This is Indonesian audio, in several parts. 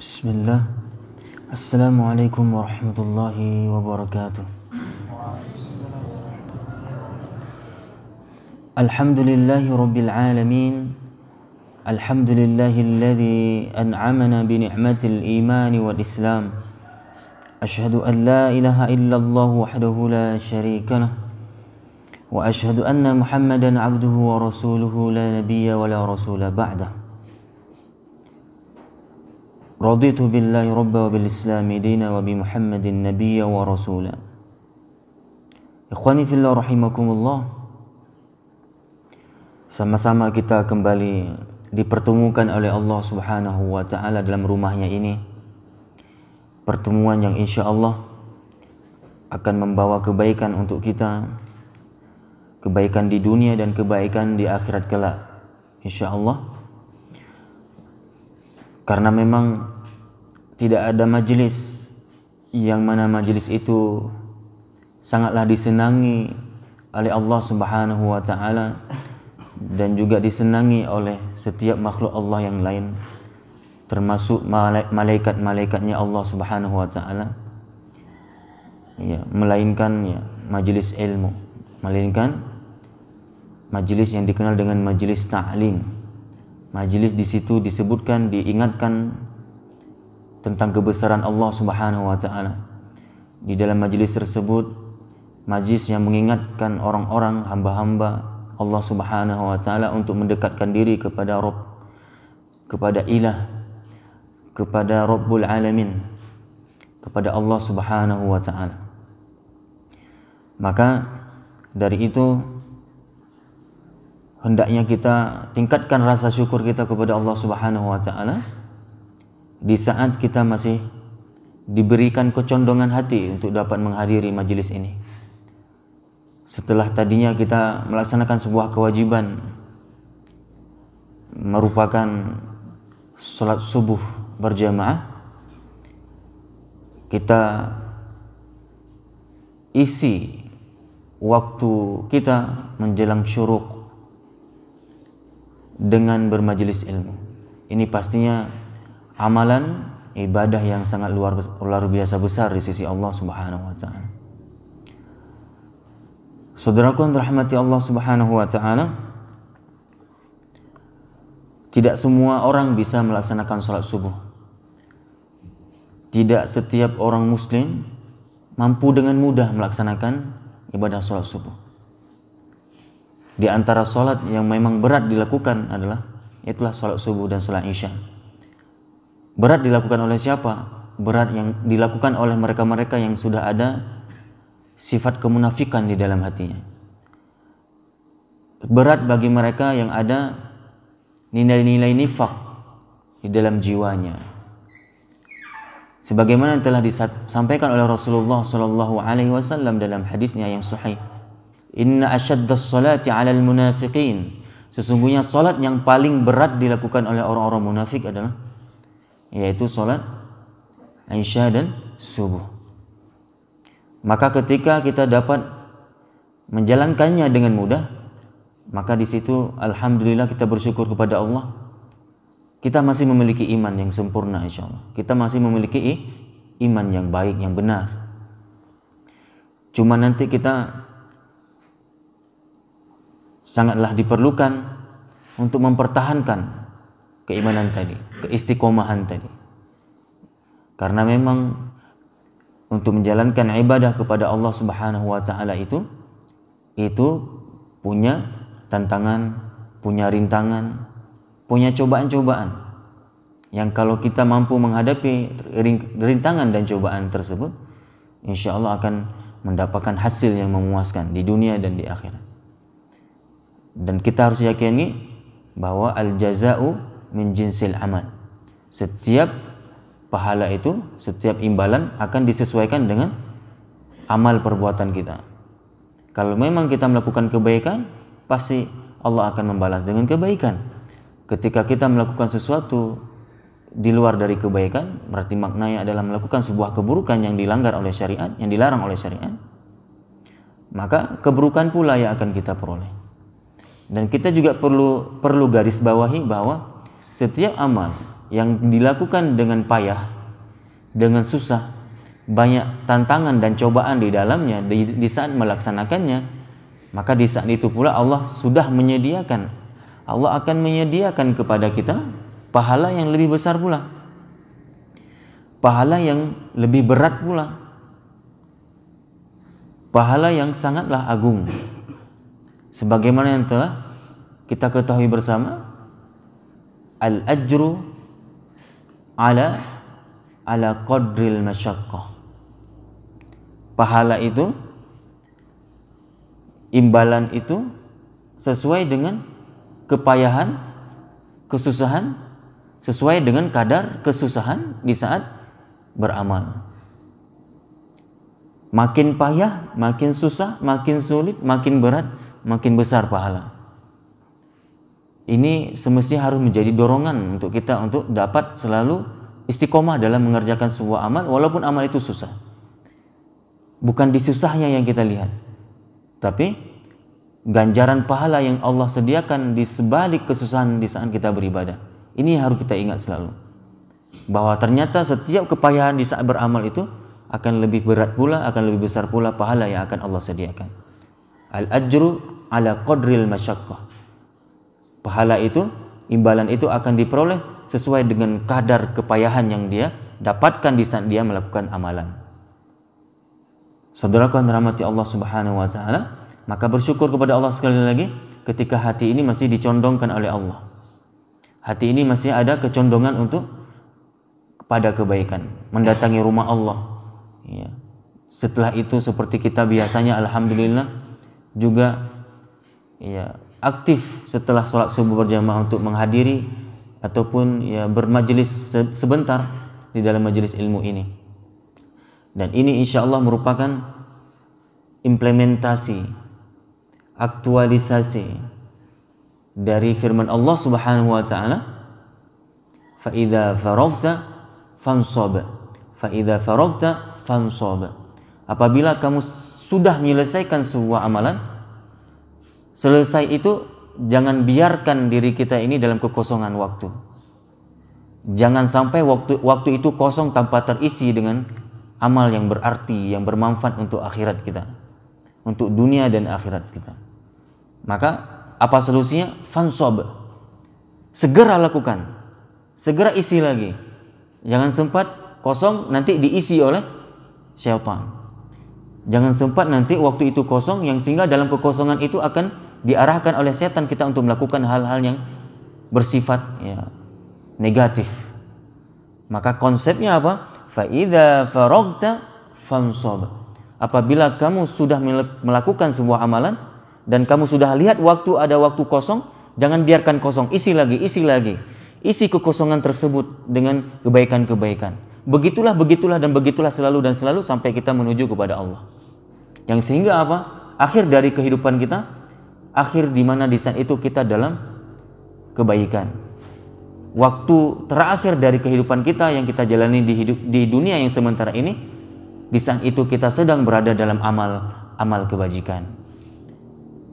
Bismillah. Assalamualaikum warahmatullahi wabarakatuh. Alhamdulillahi rabbil alamin. Alhamdulillahilladzi an'amana bi ni'matil iman wal islam. Asyhadu an la ilaha illallah wahdahu la syarika lah. Wa asyhadu anna Muhammadan abduhu wa rasuluhu la nabiyya wa la rasula ba'dah. Raditu billahi rabba wa bil islami dina wa bi Muhammadin nabiyya wa rasula. Ikhwani fillah rahimakumullah. Sama-sama kita kembali dipertemukan oleh Allah Subhanahu wa taala dalam rumahnya ini. Pertemuan yang insyaallah akan membawa kebaikan untuk kita. Kebaikan di dunia dan kebaikan di akhirat kelak. Insyaallah. Karena memang tidak ada majelis yang mana majelis itu sangatlah disenangi oleh Allah Subhanahu wa taala dan juga disenangi oleh setiap makhluk Allah yang lain, termasuk malaikat-malaikatnya Allah Subhanahu wa taala. Ya, melainkan ya majelis ilmu, melainkan majelis yang dikenal dengan majelis ta'lim. Majelis di situ disebutkan, diingatkan tentang kebesaran Allah Subhanahu wa taala. Di dalam majelis tersebut, majelis yang mengingatkan orang-orang hamba-hamba Allah Subhanahu wa taala untuk mendekatkan diri kepada Rabb, kepada Ilah, kepada Rabbul Alamin, kepada Allah Subhanahu wa taala. Maka dari itu hendaknya kita tingkatkan rasa syukur kita kepada Allah Subhanahu wa taala di saat kita masih diberikan kecondongan hati untuk dapat menghadiri majelis ini. Setelah tadinya kita melaksanakan sebuah kewajiban merupakan salat subuh berjamaah, kita isi waktu kita menjelang syuruk dengan bermajelis ilmu. Ini pastinya amalan ibadah yang sangat luar biasa besar di sisi Allah Subhanahu wa taala. Saudaraku yang dirahmati Allah Subhanahu wa taala, tidak semua orang bisa melaksanakan salat subuh. Tidak setiap orang muslim mampu dengan mudah melaksanakan ibadah salat subuh. Di antara salat yang memang berat dilakukan adalah itulah salat subuh dan salat isya. Berat dilakukan oleh siapa? Berat yang dilakukan oleh mereka-mereka yang sudah ada sifat kemunafikan di dalam hatinya. Berat bagi mereka yang ada nilai-nilai nifaq di dalam jiwanya. Sebagaimana telah disampaikan oleh Rasulullah sallallahu alaihi wasallam dalam hadisnya yang sahih. Inna asyaddas salati 'alal munafiqin. Sesungguhnya salat yang paling berat dilakukan oleh orang-orang munafik adalah yaitu salat isya dan subuh. Maka ketika kita dapat menjalankannya dengan mudah, maka di situ alhamdulillah kita bersyukur kepada Allah. Kita masih memiliki iman yang sempurna insyaallah. Kita masih memiliki iman yang baik, yang benar. Cuma nanti kita sangatlah diperlukan untuk mempertahankan keimanan tadi, keistiqomahan tadi. Karena memang untuk menjalankan ibadah kepada Allah Subhanahu wa taala itu punya tantangan, punya rintangan, punya cobaan-cobaan. Yang kalau kita mampu menghadapi rintangan dan cobaan tersebut, insyaallah akan mendapatkan hasil yang memuaskan di dunia dan di akhirat. Dan kita harus yakini bahwa al-jaza'u min jinsil amal. Setiap pahala itu, setiap imbalan akan disesuaikan dengan amal perbuatan kita. Kalau memang kita melakukan kebaikan, pasti Allah akan membalas dengan kebaikan. Ketika kita melakukan sesuatu di luar dari kebaikan, berarti maknanya adalah melakukan sebuah keburukan yang dilanggar oleh syariat, yang dilarang oleh syariat. Maka keburukan pula yang akan kita peroleh. Dan kita juga perlu garis bawahi bahwa setiap amal yang dilakukan dengan payah, dengan susah, banyak tantangan dan cobaan di dalamnya di saat melaksanakannya, maka di saat itu pula Allah akan menyediakan kepada kita pahala yang lebih besar pula, pahala yang lebih berat pula, pahala yang sangatlah agung. Sebagaimana yang telah kita ketahui bersama, al-ajru ala qadril masyaqqah. Pahala itu, imbalan itu sesuai dengan kepayahan, kesusahan, sesuai dengan kadar kesusahan di saat beramal. Makin payah, makin susah, makin sulit, makin berat, makin besar pahala. Ini semestinya harus menjadi dorongan untuk kita untuk dapat selalu istiqomah dalam mengerjakan sebuah amal walaupun amal itu susah. Bukan di susahnya yang kita lihat, tapi ganjaran pahala yang Allah sediakan di sebalik kesusahan di saat kita beribadah. Ini harus kita ingat selalu, bahwa ternyata setiap kepayahan di saat beramal itu akan lebih berat pula, akan lebih besar pula pahala yang akan Allah sediakan. Al-ajru ala qadril masyaqqah. Pahala itu, imbalan itu akan diperoleh sesuai dengan kadar kepayahan yang dia dapatkan di saat dia melakukan amalan. Saudaraku yang dirahmati Allah Subhanahu wa taala, maka bersyukur kepada Allah sekali lagi ketika hati ini masih dicondongkan oleh Allah. Hati ini masih ada kecondongan untuk kepada kebaikan, mendatangi rumah Allah. Ya. Setelah itu seperti kita biasanya, alhamdulillah juga ya aktif setelah sholat subuh berjamaah untuk menghadiri ataupun ya bermajelis sebentar di dalam majelis ilmu ini. Dan ini insya Allah merupakan implementasi, aktualisasi dari firman Allah Subhanahu wa taala, fa idza faragta fansab, fa idza faragta fansab. Apabila kamu sudah menyelesaikan sebuah amalan, selesai itu jangan biarkan diri kita ini dalam kekosongan waktu. Jangan sampai waktu itu kosong tanpa terisi dengan amal yang berarti, yang bermanfaat untuk akhirat kita, untuk dunia dan akhirat kita. Maka apa solusinya? Fansab. Segera lakukan, segera isi lagi. Jangan sempat kosong nanti diisi oleh syaitan. Jangan sempat nanti waktu itu kosong yang sehingga dalam kekosongan itu akan diarahkan oleh setan kita untuk melakukan hal-hal yang bersifat ya, negatif. Maka konsepnya apa? Fa idza faragta fansab. Apabila kamu sudah melakukan sebuah amalan dan kamu sudah lihat ada waktu kosong, jangan biarkan kosong, isi lagi. Isi kekosongan tersebut dengan kebaikan-kebaikan. Begitulah dan begitulah selalu sampai kita menuju kepada Allah. Yang sehingga apa? Akhir dari kehidupan kita, akhir di mana di saat itu kita dalam kebaikan. Waktu terakhir dari kehidupan kita yang kita jalani di dunia yang sementara ini, di saat itu kita sedang berada dalam amal kebajikan.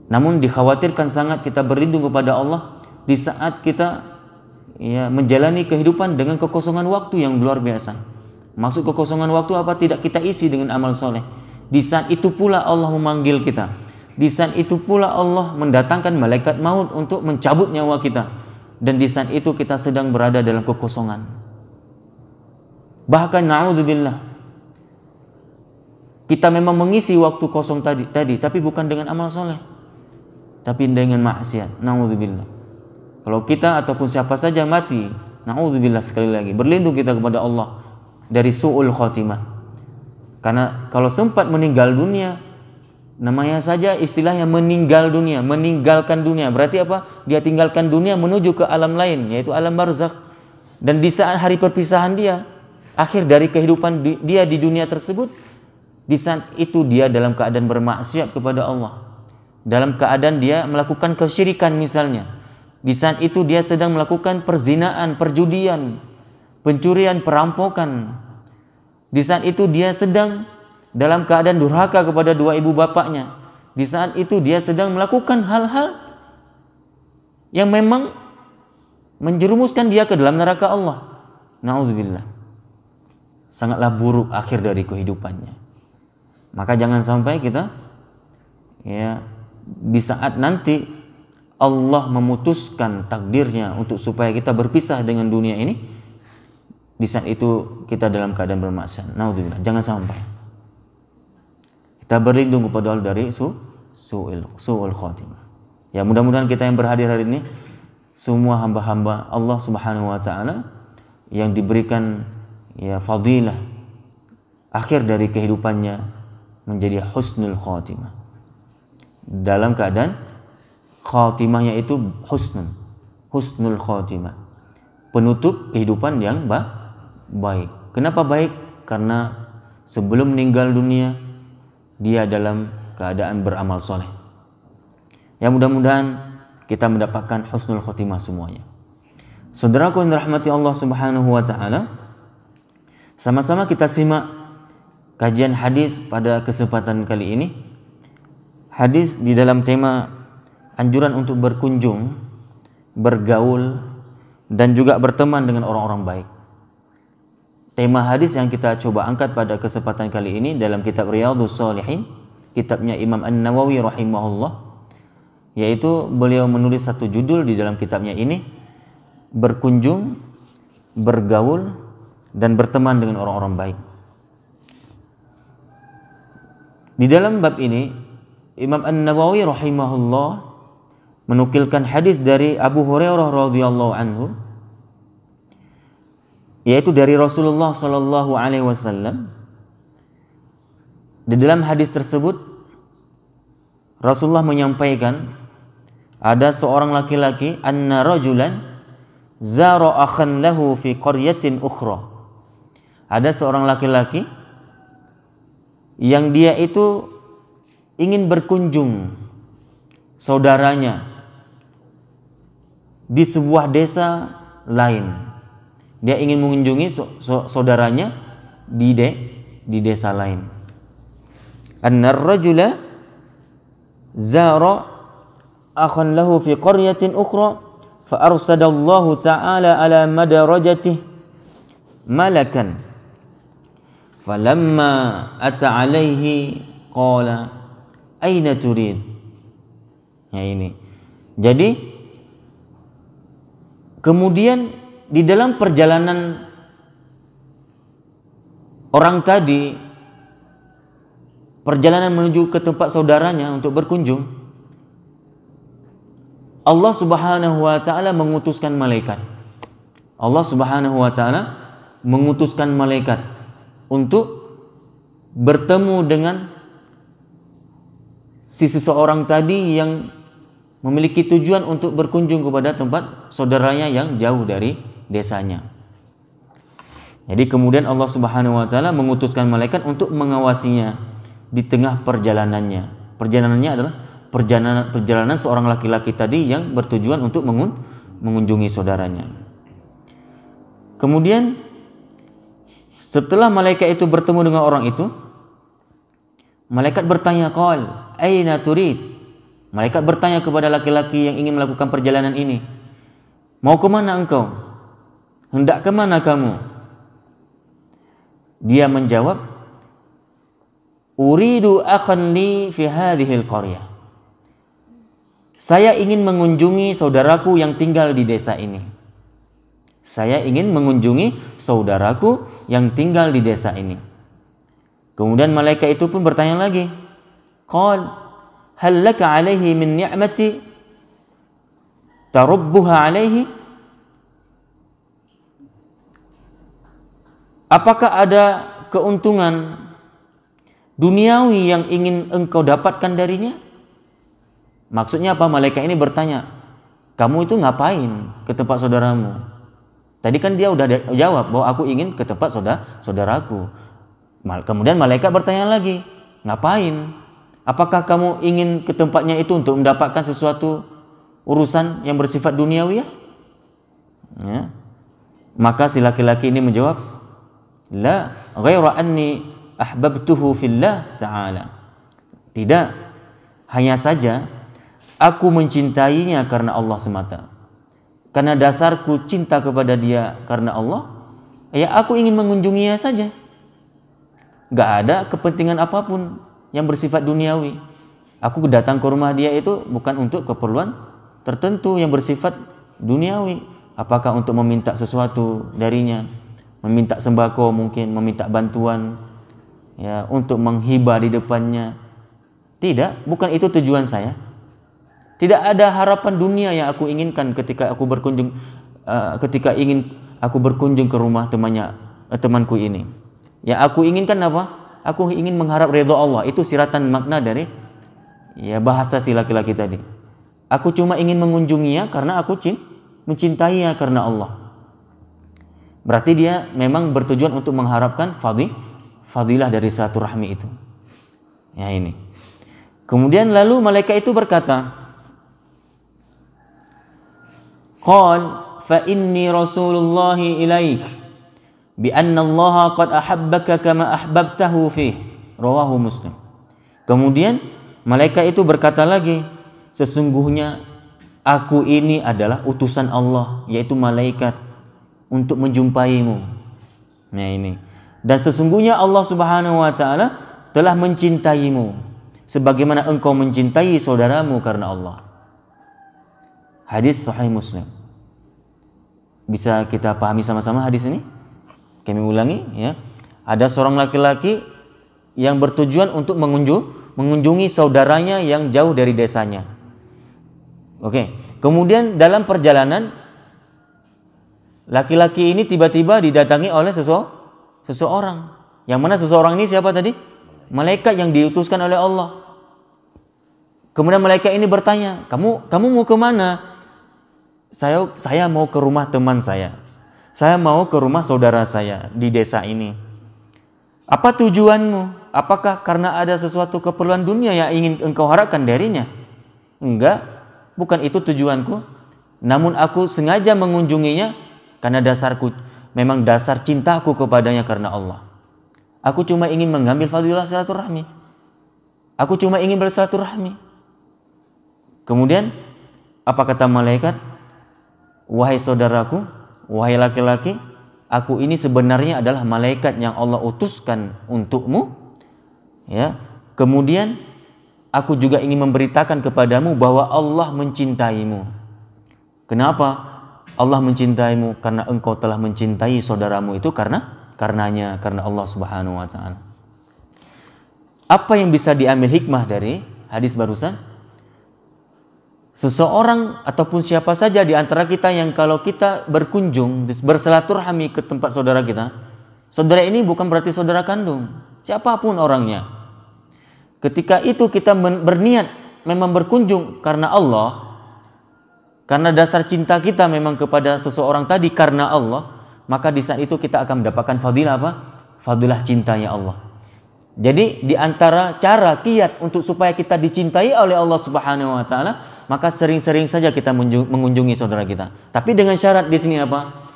Namun dikhawatirkan sangat kita berlindung kepada Allah di saat kita ya, menjalani kehidupan dengan kekosongan waktu yang luar biasa. Maksud kekosongan waktu apa? Tidak kita isi dengan amal soleh. Di saat itu pula Allah memanggil kita. Di saat itu pula Allah mendatangkan malaikat maut untuk mencabut nyawa kita. Dan di saat itu kita sedang berada dalam kekosongan. Bahkan na'udzubillah, kita memang mengisi waktu kosong tadi, tapi bukan dengan amal soleh, tapi dengan maksiat. Na'udzubillah. Kalau kita ataupun siapa saja mati, na'udzubillah sekali lagi, berlindung kita kepada Allah dari su'ul khotimah. Karena kalau sempat meninggal dunia, namanya saja istilahnya meninggal dunia, meninggalkan dunia. Berarti apa? Dia tinggalkan dunia menuju ke alam lain, yaitu alam barzakh. Dan di saat hari perpisahan dia, akhir dari kehidupan dia di dunia tersebut, di saat itu dia dalam keadaan bermaksiat kepada Allah. Dalam keadaan dia melakukan kesyirikan misalnya. Di saat itu dia sedang melakukan perzinaan, perjudian, pencurian, perampokan. Di saat itu dia sedang dalam keadaan durhaka kepada dua ibu bapaknya. Di saat itu dia sedang melakukan hal-hal yang memang menjerumuskan dia ke dalam neraka Allah. Na'udzubillah, sangatlah buruk akhir dari kehidupannya. Maka jangan sampai kita di saat nanti Allah memutuskan takdirnya untuk supaya kita berpisah dengan dunia ini, di saat itu kita dalam keadaan bermaksiat. Na'udzubillah, jangan sampai. Kita berlindung kepada Allah dari su'ul khatimah. Ya, mudah-mudahan kita yang berhadir hari ini semua hamba-hamba Allah Subhanahu wa taala yang diberikan fadilah akhir dari kehidupannya menjadi husnul khatimah. Dalam keadaan khatimahnya itu husnul khatimah. Penutup kehidupan yang baik. Kenapa baik? Karena sebelum meninggal dunia dia dalam keadaan beramal soleh. Ya, mudah-mudahan kita mendapatkan husnul khotimah semuanya. Saudaraku yang dirahmati Allah Subhanahu wa taala, sama-sama kita simak kajian hadis pada kesempatan kali ini. Hadis di dalam tema anjuran untuk berkunjung, bergaul, dan juga berteman dengan orang-orang baik. Tema hadis yang kita coba angkat pada kesempatan kali ini dalam kitab Riyadhus Shalihin, kitabnya Imam An-Nawawi rahimahullah, yaitu beliau menulis satu judul di dalam kitabnya ini, berkunjung, bergaul, dan berteman dengan orang-orang baik. Di dalam bab ini Imam An-Nawawi rahimahullah menukilkan hadis dari Abu Hurairah radhiyallahu anhu, yaitu dari Rasulullah sallallahu alaihi wasallam. Di dalam hadis tersebut Rasulullah menyampaikan ada seorang laki-laki, anna rajulan zara akhan lahu fi qaryatin ukhra. Ada seorang laki-laki yang dia itu ingin berkunjung saudaranya di sebuah desa lain. Dia ingin mengunjungi saudaranya di desa lain. Annar rajula zara akhan lahu fi qaryatin ukhra fa arsadallahu ta'ala ala madarajatihi malakan falamma ata alaihi qala aina turid. Ya, ini. Jadi kemudian di dalam perjalanan orang tadi, perjalanan menuju ke tempat saudaranya untuk berkunjung, Allah Subhanahu wa taala mengutuskan malaikat. Allah Subhanahu wa taala mengutuskan malaikat untuk bertemu dengan si seseorang tadi yang memiliki tujuan untuk berkunjung kepada tempat saudaranya yang jauh dari desanya. Jadi kemudian Allah Subhanahu wa taala mengutuskan malaikat untuk mengawasinya di tengah perjalanannya. Perjalanannya adalah perjalanan seorang laki-laki tadi yang bertujuan untuk mengunjungi saudaranya. Kemudian setelah malaikat itu bertemu dengan orang itu, malaikat bertanya, qal aina turid. Malaikat bertanya kepada laki-laki yang ingin melakukan perjalanan ini, mau ke mana engkau? Hendak ke mana kamu? Dia menjawab, uridu akhan li fi hadhil qaryah. Saya ingin mengunjungi saudaraku yang tinggal di desa ini. Saya ingin mengunjungi saudaraku yang tinggal di desa ini. Kemudian malaikat itu pun bertanya lagi, qal hal laka alaihi min ni'mati tarubbuha alaihi. Apakah ada keuntungan duniawi yang ingin engkau dapatkan darinya? Maksudnya apa? Malaikat ini bertanya, kamu itu ngapain ke tempat saudaramu? Tadi kan dia udah jawab bahwa aku ingin ke tempat saudaraku. Kemudian malaikat bertanya lagi, ngapain? Apakah kamu ingin ke tempatnya itu untuk mendapatkan sesuatu urusan yang bersifat duniawi ya? Maka si laki-laki ini menjawab, la ghaira anni ahbabtuhu fillah ta'ala. Tidak, hanya saja aku mencintainya karena Allah semata. Karena dasarku cinta kepada dia karena Allah, Ya aku ingin mengunjunginya saja. Gak ada kepentingan apapun yang bersifat duniawi. Aku datang ke rumah dia itu bukan untuk keperluan tertentu yang bersifat duniawi. Apakah untuk meminta sesuatu darinya, meminta sembako mungkin, meminta bantuan, ya, untuk menghibah di depannya. Tidak, bukan itu tujuan saya. Tidak ada harapan dunia yang aku inginkan ketika aku berkunjung, ingin aku berkunjung ke rumah temanku ini. Yang aku inginkan apa? Aku ingin mengharap ridha Allah. Itu siratan makna dari bahasa si laki-laki tadi. Aku cuma ingin mengunjunginya karena aku mencintainya karena Allah. Berarti dia memang bertujuan untuk mengharapkan fadilah dari silaturahmi itu. Ya ini. Kemudian lalu malaikat itu berkata, Qal fa inni Rasulullah ilaik bi anna Allah qad ahabbaka kama ahbabtahu fih. Rawahu Muslim. Kemudian malaikat itu berkata lagi, sesungguhnya aku ini adalah utusan Allah, yaitu malaikat untuk menjumpaimu. Nah ini. Dan sesungguhnya Allah Subhanahu wa taala telah mencintaimu sebagaimana engkau mencintai saudaramu karena Allah. Hadis Sahih Muslim. Bisa kita pahami sama-sama hadis ini? Kami ulangi ya. Ada seorang laki-laki yang bertujuan untuk mengunjungi saudaranya yang jauh dari desanya. Oke. Kemudian dalam perjalanan laki-laki ini tiba-tiba didatangi oleh seseorang. Yang mana seseorang ini siapa tadi? Malaikat yang diutuskan oleh Allah. Kemudian malaikat ini bertanya, kamu mau ke mana? Saya mau ke rumah teman saya. Saya mau ke rumah saudara saya di desa ini. Apa tujuanmu? Apakah karena ada sesuatu keperluan dunia yang ingin engkau harapkan darinya? Enggak, bukan itu tujuanku. Namun aku sengaja mengunjunginya karena memang dasar cintaku kepadanya karena Allah. Aku cuma ingin mengambil fadilah silaturahmi. Aku cuma ingin bersilaturahmi. Kemudian apa kata malaikat? Wahai saudaraku, wahai laki-laki, aku ini sebenarnya adalah malaikat yang Allah utuskan untukmu. Ya. Kemudian aku juga ingin memberitakan kepadamu bahwa Allah mencintaimu. Kenapa Allah mencintaimu? Karena engkau telah mencintai saudaramu itu karena Allah Subhanahu wa taala. Apa yang bisa diambil hikmah dari hadis barusan? Seseorang ataupun siapa saja di antara kita yang kalau kita berkunjung, bersilaturahmi ke tempat saudara kita, saudara ini bukan berarti saudara kandung, siapapun orangnya. Ketika itu kita berniat memang berkunjung karena Allah, karena dasar cinta kita memang kepada seseorang tadi karena Allah, maka di saat itu kita akan mendapatkan fadilah apa? Fadilah cintanya Allah. Jadi di antara cara kiat untuk supaya kita dicintai oleh Allah Subhanahu wa taala, maka sering-sering saja kita mengunjungi saudara kita. Tapi dengan syarat di sini apa?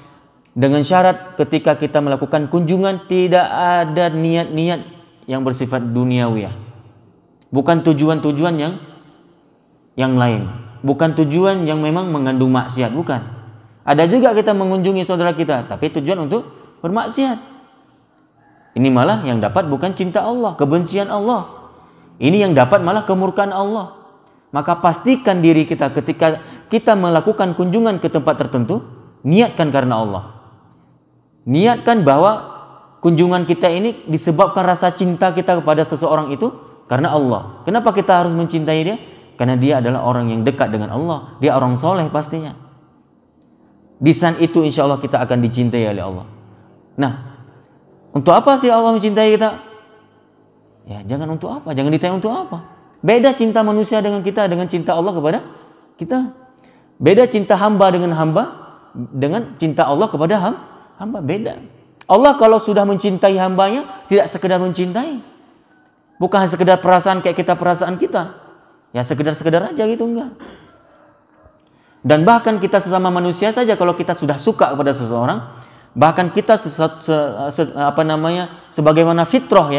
Dengan syarat ketika kita melakukan kunjungan tidak ada niat-niat yang bersifat duniawiyah. Bukan tujuan-tujuan yang lain, bukan tujuan yang memang mengandung maksiat, bukan. Ada juga kita mengunjungi saudara kita tapi tujuan untuk bermaksiat. Ini malah yang dapat bukan cinta Allah, kebencian Allah. Ini yang dapat malah kemurkaan Allah. Maka pastikan diri kita ketika kita melakukan kunjungan ke tempat tertentu, niatkan karena Allah. Niatkan bahwa kunjungan kita ini disebabkan rasa cinta kita kepada seseorang itu karena Allah. Kenapa kita harus mencintai dia? Karena dia adalah orang yang dekat dengan Allah. Dia orang soleh pastinya. Di saat itu insya Allah kita akan dicintai oleh Allah. Nah, untuk apa sih Allah mencintai kita? Ya jangan untuk apa, jangan ditanya untuk apa. Beda cinta manusia dengan kita, dengan cinta Allah kepada kita. Beda cinta hamba dengan cinta Allah kepada hamba, beda. Allah kalau sudah mencintai hambanya, tidak sekedar mencintai. Bukan sekedar perasaan kayak perasaan kita. Ya sekedar aja gitu, enggak. Dan bahkan kita sesama manusia saja kalau kita sudah suka kepada seseorang, bahkan kita sebagaimana fitrah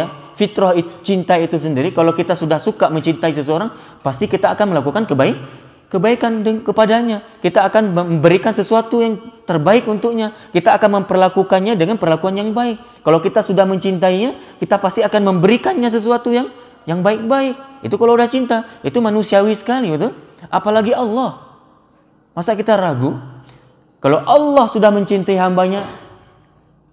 cinta itu sendiri, kalau kita sudah suka mencintai seseorang, pasti kita akan melakukan kebaikan kepadanya. Kita akan memberikan sesuatu yang terbaik untuknya. Kita akan memperlakukannya dengan perlakuan yang baik. Kalau kita sudah mencintainya, kita pasti akan memberikannya sesuatu yang baik-baik. Itu kalau udah cinta, itu manusiawi sekali, betul? Apalagi Allah. Masa kita ragu? Kalau Allah sudah mencintai hambanya,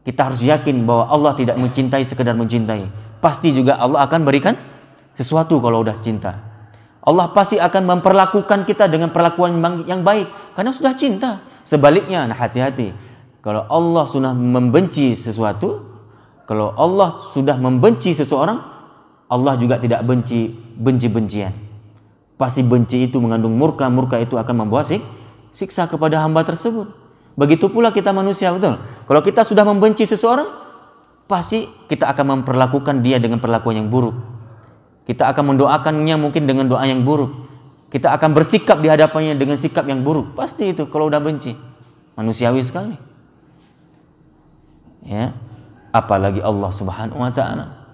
kita harus yakin bahwa Allah tidak mencintai sekedar mencintai. Pasti juga Allah akan berikan sesuatu kalau udah cinta. Allah pasti akan memperlakukan kita dengan perlakuan yang baik karena sudah cinta. Sebaliknya, nah hati-hati. Kalau Allah sudah membenci sesuatu, kalau Allah sudah membenci seseorang, Allah juga tidak benci-bencian. Pasti benci itu mengandung murka, murka itu akan membawa siksa kepada hamba tersebut. Begitu pula kita manusia, betul? Kalau kita sudah membenci seseorang, pasti kita akan memperlakukan dia dengan perlakuan yang buruk. Kita akan mendoakannya mungkin dengan doa yang buruk. Kita akan bersikap di hadapannya dengan sikap yang buruk. Pasti itu kalau udah benci. Manusiawi sekali. Ya, apalagi Allah Subhanahu wa taala.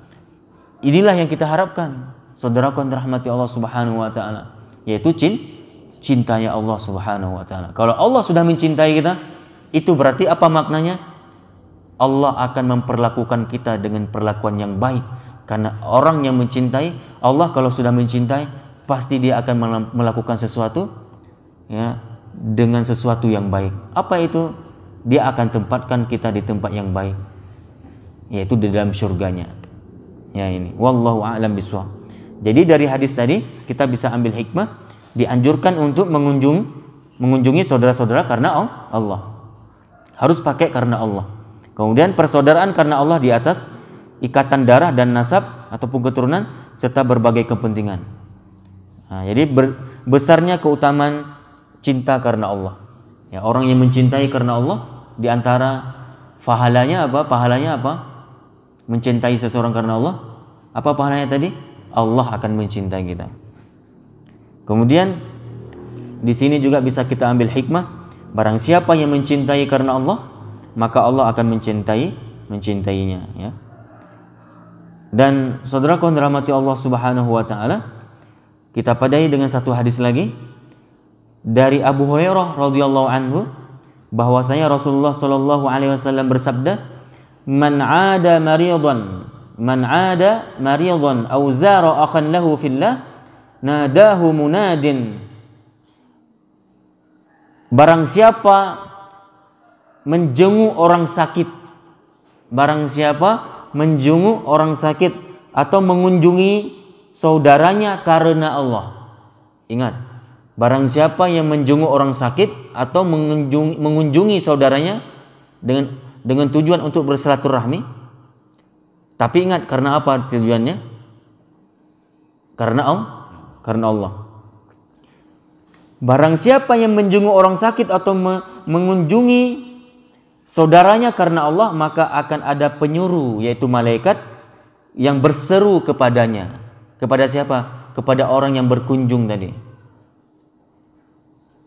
Inilah yang kita harapkan, saudaraku yang dirahmati Allah Subhanahu wa taala, yaitu cintanya Allah Subhanahu wa taala. Kalau Allah sudah mencintai kita, itu berarti apa maknanya? Allah akan memperlakukan kita dengan perlakuan yang baik. Karena orang yang mencintai Allah, kalau sudah mencintai, pasti dia akan melakukan sesuatu ya dengan sesuatu yang baik. Apa itu? Dia akan tempatkan kita di tempat yang baik, yaitu di dalam surganya. Ya ini, wallahu a'lam bishawab. Jadi dari hadis tadi kita bisa ambil hikmah, dianjurkan untuk mengunjungi saudara-saudara karena Allah. Harus pakai karena Allah. Kemudian persaudaraan karena Allah di atas ikatan darah dan nasab ataupun keturunan serta berbagai kepentingan. Nah, jadi besarnya keutamaan cinta karena Allah. Ya, orang yang mencintai karena Allah, di antara pahalanya apa? Pahalanya apa? Mencintai seseorang karena Allah. Apa pahalanya tadi? Allah akan mencintai kita. Kemudian di sini juga bisa kita ambil hikmah, barang siapa yang mencintai karena Allah, maka Allah akan mencintainya, ya. Dan saudaraku yang dirahmati Allah Subhanahu wa taala, kita padai dengan satu hadis lagi dari Abu Hurairah radhiyallahu anhu, bahwasanya Rasulullah sallallahu alaihi wasallam bersabda, "Man 'ada maridan aw zara akhan lahu fillah, nadahu munadin." Barang siapa menjenguk orang sakit, barang siapa menjenguk orang sakit atau mengunjungi saudaranya karena Allah. Ingat, barang siapa yang menjenguk orang sakit atau mengunjungi saudaranya dengan tujuan untuk bersilaturahmi. Tapi ingat, karena apa tujuannya? Karena Allah. Barang siapa yang menjenguk orang sakit atau mengunjungi saudaranya karena Allah, maka akan ada penyuruh, yaitu malaikat yang berseru kepadanya. Kepada siapa? Kepada orang yang berkunjung tadi.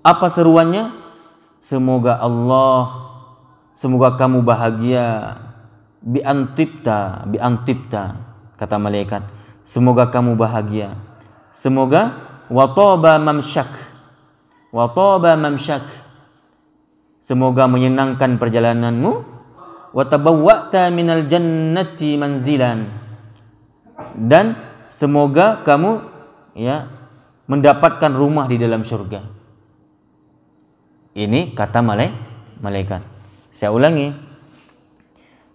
Apa seruannya? Semoga kamu bahagia. Bi antibta, kata malaikat. Semoga kamu bahagia. Semoga wataba mamsyak. Semoga menyenangkan perjalananmu. Wa tabawwa'ta minal jannati manzilan. Dan semoga kamu ya mendapatkan rumah di dalam surga. Ini kata malaikat. Saya ulangi.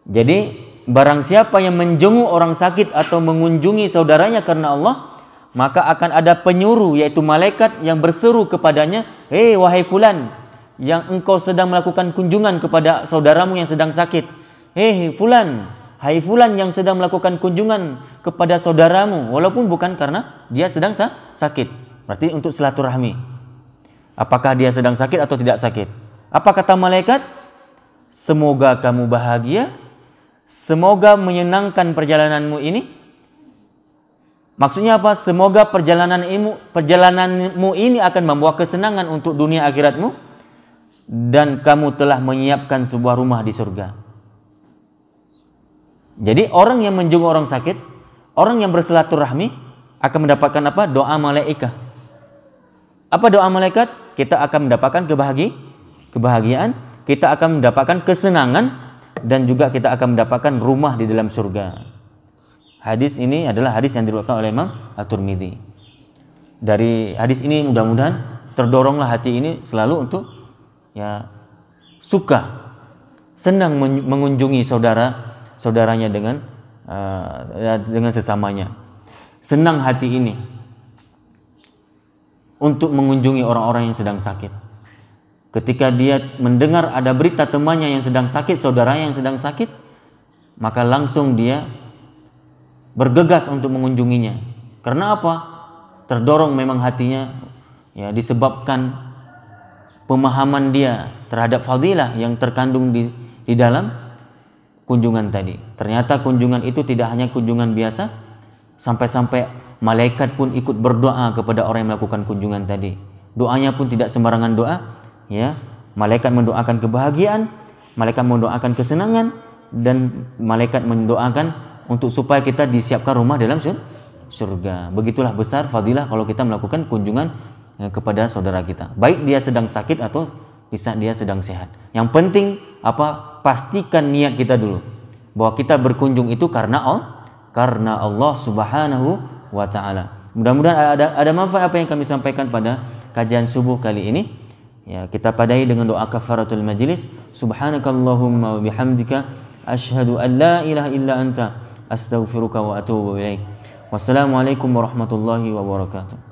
Jadi barang siapa yang menjenguk orang sakit atau mengunjungi saudaranya karena Allah, maka akan ada penyuruh, yaitu malaikat yang berseru kepadanya, "Hei wahai fulan, yang engkau sedang melakukan kunjungan kepada saudaramu yang sedang sakit. Hei fulan, hai fulan yang sedang melakukan kunjungan kepada saudaramu, walaupun bukan karena dia sedang sakit." Berarti untuk silaturahmi. Apakah dia sedang sakit atau tidak sakit? Apa kata malaikat? Semoga kamu bahagia. Semoga menyenangkan perjalananmu ini. Maksudnya apa? Semoga perjalananmu ini akan membawa kesenangan untuk dunia akhiratmu. Dan kamu telah menyiapkan sebuah rumah di surga. Jadi orang yang menjenguk orang sakit, orang yang bersilaturahmi akan mendapatkan apa? Doa malaikat. Apa doa malaikat? Kita akan mendapatkan kebahagiaan, kita akan mendapatkan kesenangan, dan juga kita akan mendapatkan rumah di dalam surga. Hadis ini adalah hadis yang diriwayatkan oleh Imam At-Tirmidzi. Dari hadis ini mudah-mudahan terdoronglah hati ini selalu untuk suka, senang mengunjungi saudaranya dengan sesamanya. Senang hati ini untuk mengunjungi orang-orang yang sedang sakit. Ketika dia mendengar ada berita temannya yang sedang sakit, saudaranya yang sedang sakit, maka langsung dia bergegas untuk mengunjunginya. Karena apa? Terdorong memang hatinya disebabkan pemahaman dia terhadap fadilah yang terkandung di dalam kunjungan tadi. Ternyata kunjungan itu tidak hanya kunjungan biasa, sampai-sampai malaikat pun ikut berdoa kepada orang yang melakukan kunjungan tadi. Doanya pun tidak sembarangan doa, Malaikat mendoakan kebahagiaan, malaikat mendoakan kesenangan, dan malaikat mendoakan untuk supaya kita disiapkan rumah dalam surga. Begitulah besar fadilah kalau kita melakukan kunjungan kepada saudara kita, baik dia sedang sakit atau bisa dia sedang sehat. Yang penting pastikan niat kita dulu bahwa kita berkunjung itu karena Allah Subhanahu wa taala. Mudah-mudahan ada manfaat apa yang kami sampaikan pada kajian subuh kali ini. Kita padai dengan doa kafaratul majlis. Subhanakallahumma wa bihamdika asyhadu an la ilaha illa anta astaghfiruka wa atubu ilaik. Wassalamualaikum warahmatullahi wabarakatuh.